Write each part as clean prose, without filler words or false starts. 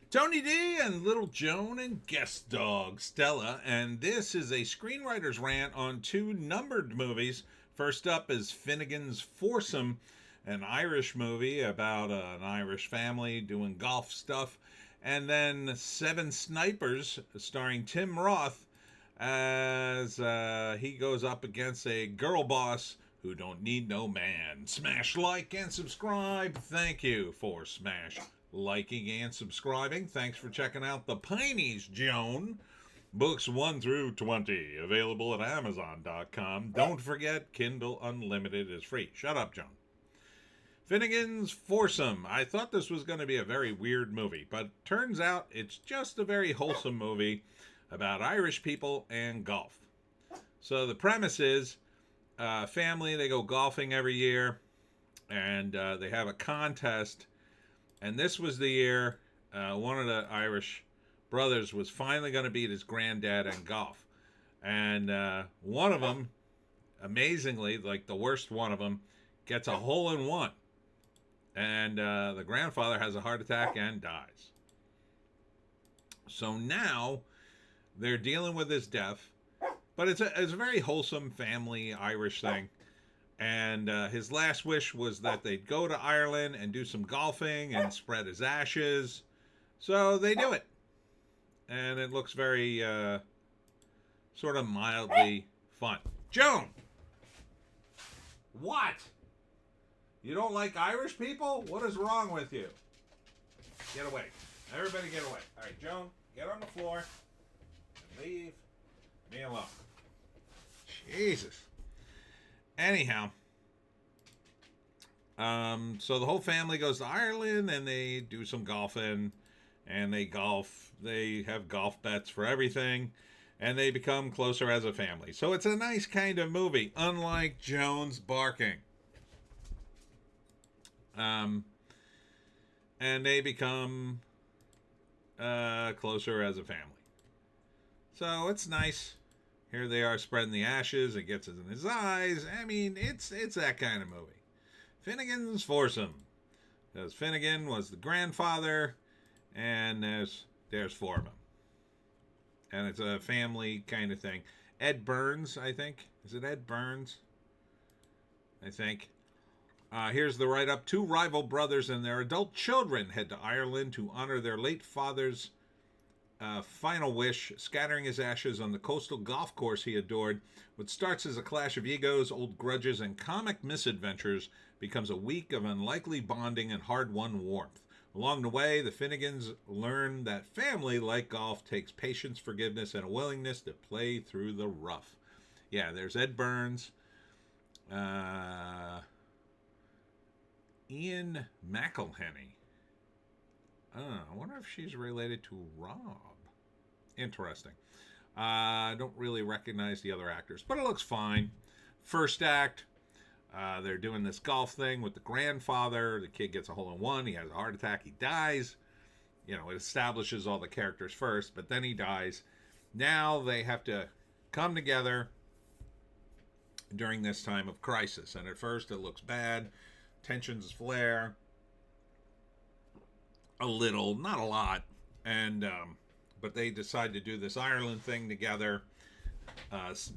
Tony D and Little Joan and guest dog Stella, and this is a screenwriter's rant on two numbered movies. First up is Finnegan's Foursome, an Irish movie about an Irish family doing golf stuff, and then Seven Snipers, starring Tim Roth, as he goes up against a girl boss who don't need no man. Smash like and subscribe. Thank you for smash liking and subscribing. Thanks for checking out the Pineys, Joan. Books 1 through 20, available at Amazon.com. Don't forget, Kindle Unlimited is free. Shut up, Joan. Finnegan's Foursome. I thought this was going to be a very weird movie, but turns out it's just a very wholesome movie about Irish people and golf. So the premise is family, they go golfing every year, and they have a contest. And this was the year one of the Irish brothers was finally going to beat his granddad in golf. And one of them, amazingly, like the worst one of them, gets a hole in one. And the grandfather has a heart attack and dies. So now they're dealing with his death. But it's a very wholesome family Irish thing. And his last wish was that they'd go to Ireland and do some golfing and spread his ashes. So they do it. And it looks very sort of mildly fun. Joan! What? You don't like Irish people? What is wrong with you? Get away. Everybody get away. All right, Joan, get on the floor and leave me alone. Jesus. Anyhow, so the whole family goes to Ireland and they do some golfing and they golf. They have golf bets for everything and they become closer as a family. So it's a nice kind of movie, unlike Joan's Barking. And they become closer as a family. So it's nice. Here they are spreading the ashes. It gets it in his eyes. I mean, it's that kind of movie. Finnegan's Foursome. Because Finnegan was the grandfather, and there's four of them. And it's a family kind of thing. Ed Burns, I think. Is it Ed Burns? I think. Here's the write-up. Two rival brothers and their adult children head to Ireland to honor their late father's final wish, scattering his ashes on the coastal golf course he adored. What starts as a clash of egos, old grudges, and comic misadventures becomes a week of unlikely bonding and hard-won warmth. Along the way, the Finnegans learn that family, like golf, takes patience, forgiveness, and a willingness to play through the rough. Yeah, there's Ed Burns. Ian McElhenney. I wonder if she's related to Rob. Interesting. I don't really recognize the other actors, but it looks fine. First act, they're doing this golf thing with the grandfather. The kid gets a hole in one. He has a heart attack. He dies. You know, it establishes all the characters first, but then he dies. Now they have to come together during this time of crisis. And at first it looks bad. Tensions flare. A little, not a lot. And but they decide to do this Ireland thing together,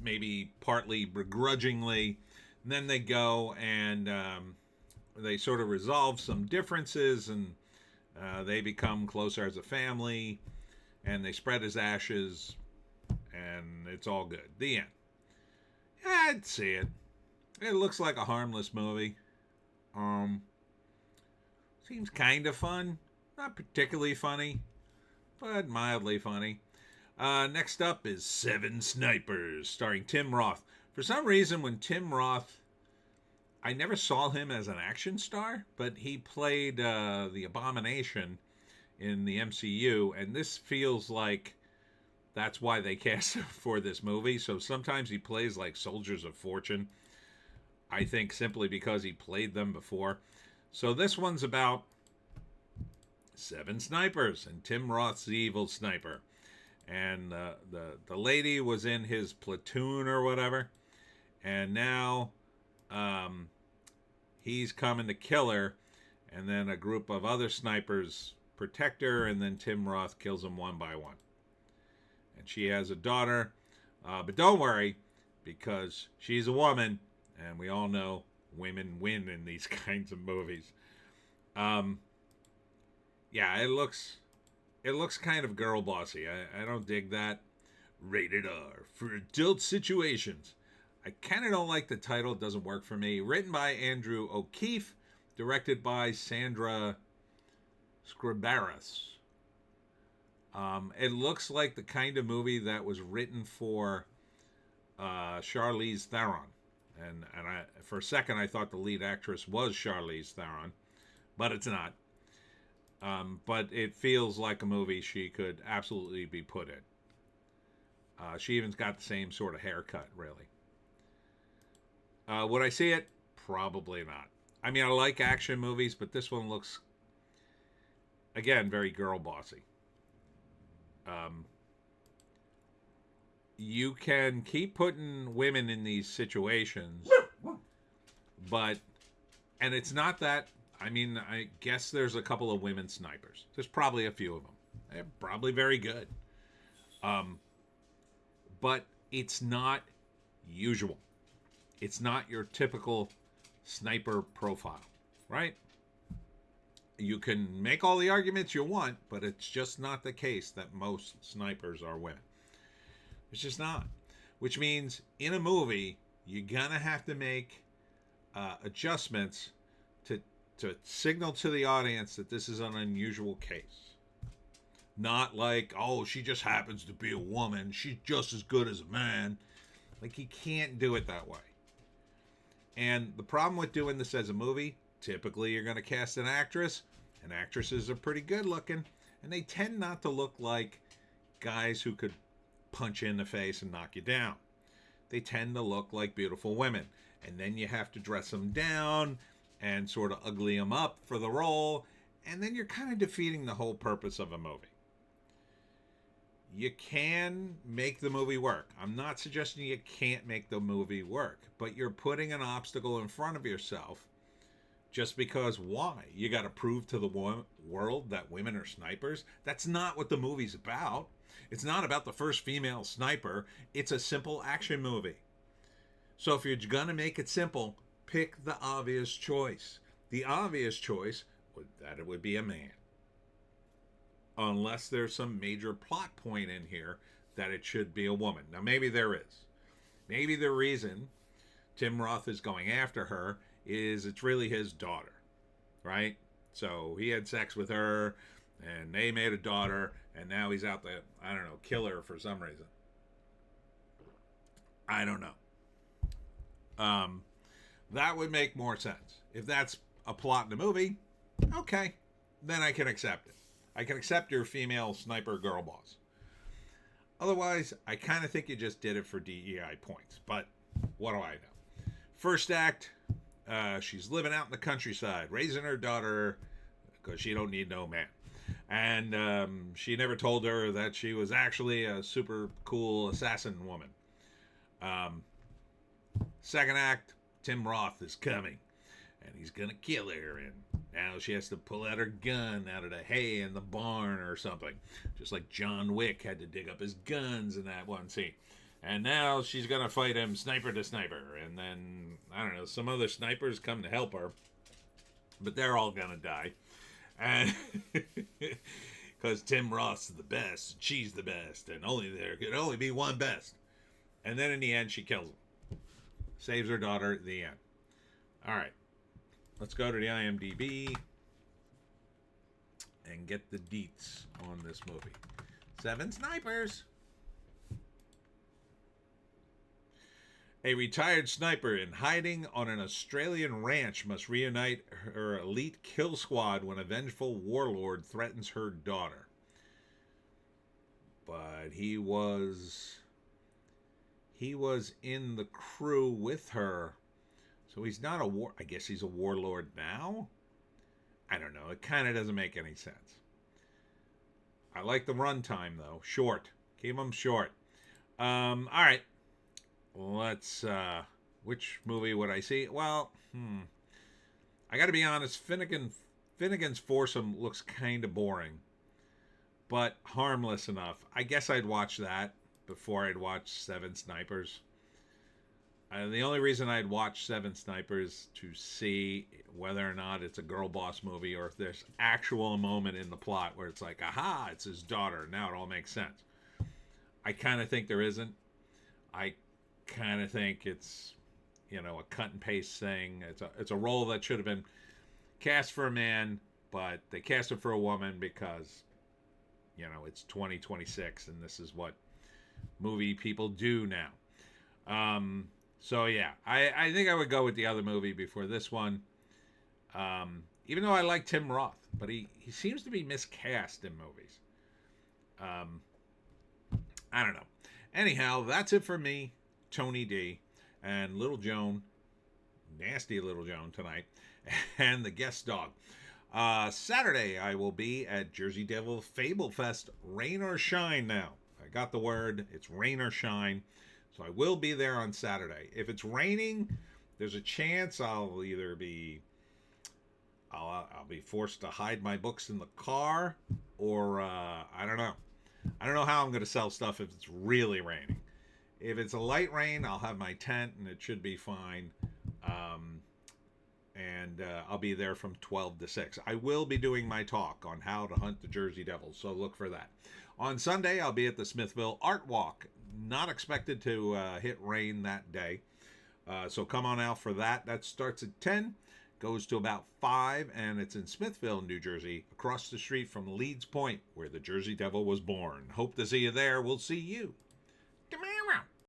maybe partly begrudgingly. And then they go and they sort of resolve some differences, and they become closer as a family, and they spread his ashes, and it's all good. The end. I'd see it. It looks like a harmless movie. Seems kind of fun. Not particularly funny, but mildly funny. Next up is Seven Snipers, starring Tim Roth. For some reason, when Tim Roth, I never saw him as an action star, but he played the Abomination in the MCU, and this feels like that's why they cast him for this movie. So sometimes he plays like soldiers of fortune. I think simply because he played them before. So this one's about seven snipers, and Tim Roth's the evil sniper. And the lady was in his platoon or whatever, and now he's coming to kill her, and then a group of other snipers protect her, and then Tim Roth kills them one by one. And she has a daughter, but don't worry, because she's a woman, and we all know women win in these kinds of movies. Yeah, it looks kind of girl bossy. I don't dig that. Rated R for adult situations. I kind of don't like the title. It doesn't work for me. Written by Andrew O'Keefe, directed by Sandra Scribaris. It looks like the kind of movie that was written for Charlize Theron. And for a second, I thought the lead actress was Charlize Theron, but it's not. But it feels like a movie she could absolutely be put in. She even's got the same sort of haircut, really. Would I see it? Probably not. I mean, I like action movies, but this one looks, again, very girl bossy. You can keep putting women in these situations, and it's not that, I mean, I guess there's a couple of women snipers. There's probably a few of them. They're probably very good. But it's not usual. It's not your typical sniper profile, right? You can make all the arguments you want, but it's just not the case that most snipers are women. It's just not. Which means in a movie, you're going to have to make adjustments to signal to the audience that this is an unusual case. Not like, oh, she just happens to be a woman. She's just as good as a man. Like, you can't do it that way. And the problem with doing this as a movie, typically you're going to cast an actress, and actresses are pretty good looking, and they tend not to look like guys who could punch you in the face and knock you down. They tend to look like beautiful women. And then you have to dress them down and sort of ugly them up for the role, and then you're kind of defeating the whole purpose of a movie. You can make the movie work. I'm not suggesting you can't make the movie work, but you're putting an obstacle in front of yourself just because why? You got to prove to the world that women are snipers? That's not what the movie's about. It's not about the first female sniper. It's a simple action movie. So if you're going to make it simple, pick the obvious choice. The obvious choice that it would be a man. Unless there's some major plot point in here that it should be a woman. Now, maybe there is. Maybe the reason Tim Roth is going after her is it's really his daughter, right? So he had sex with her, and they made a daughter, and now he's out to, I don't know, kill her for some reason. I don't know. That would make more sense. If that's a plot in the movie, okay, then I can accept it. I can accept your female sniper girl boss. Otherwise, I kind of think you just did it for DEI points. But what do I know? First act, she's living out in the countryside, raising her daughter because she don't need no man. And she never told her that she was actually a super cool assassin woman. Second act, Tim Roth is coming, and he's gonna kill her, and now she has to pull out her gun out of the hay in the barn or something, just like John Wick had to dig up his guns in that one scene. And now she's gonna fight him sniper to sniper, and then, I don't know, some other snipers come to help her, but they're all gonna die. And because Tim Roth's the best, she's the best, and there could only be one best. And then in the end, she kills him. Saves her daughter at the end. All right. Let's go to the IMDb and get the deets on this movie. 7 snipers. A retired sniper in hiding on an Australian ranch must reunite her elite kill squad when a vengeful warlord threatens her daughter. But he was in the crew with her. So he's not I guess he's a warlord now? I don't know. It kind of doesn't make any sense. I like the runtime, though. Short. Keep them short. All right. Let's, which movie would I see? Well, I got to be honest. Finnegan's Foursome looks kind of boring, but harmless enough. I guess I'd watch that before I'd watch Seven Snipers. The only reason I'd watch Seven Snipers to see whether or not it's a girl boss movie or if there's actual moment in the plot where it's like, aha, it's his daughter. Now it all makes sense. I kind of think there isn't. I kind of think it's, a cut and paste thing. It's a role that should have been cast for a man, but they cast it for a woman because, it's 2026 and this is what movie people do now. So yeah, I think I would go with the other movie before this one. Even though I like Tim Roth, but he seems to be miscast in movies. I don't know. Anyhow, that's it for me, Tony D, and Little Joan, nasty Little Joan tonight, and the guest dog. Saturday, I will be at Jersey Devil Fable Fest, rain or shine now. I got the word. It's rain or shine. So I will be there on Saturday. If it's raining, there's a chance I'll either be I'll be forced to hide my books in the car, or I don't know. I don't know how I'm going to sell stuff if it's really raining. If it's a light rain, I'll have my tent and it should be fine. And I'll be there from 12 to 6. I will be doing my talk on how to hunt the Jersey Devils, so look for that. On Sunday, I'll be at the Smithville Art Walk. Not expected to hit rain that day. So come on out for that. That starts at 10, goes to about 5, and it's in Smithville, New Jersey, across the street from Leeds Point, where the Jersey Devil was born. Hope to see you there. We'll see you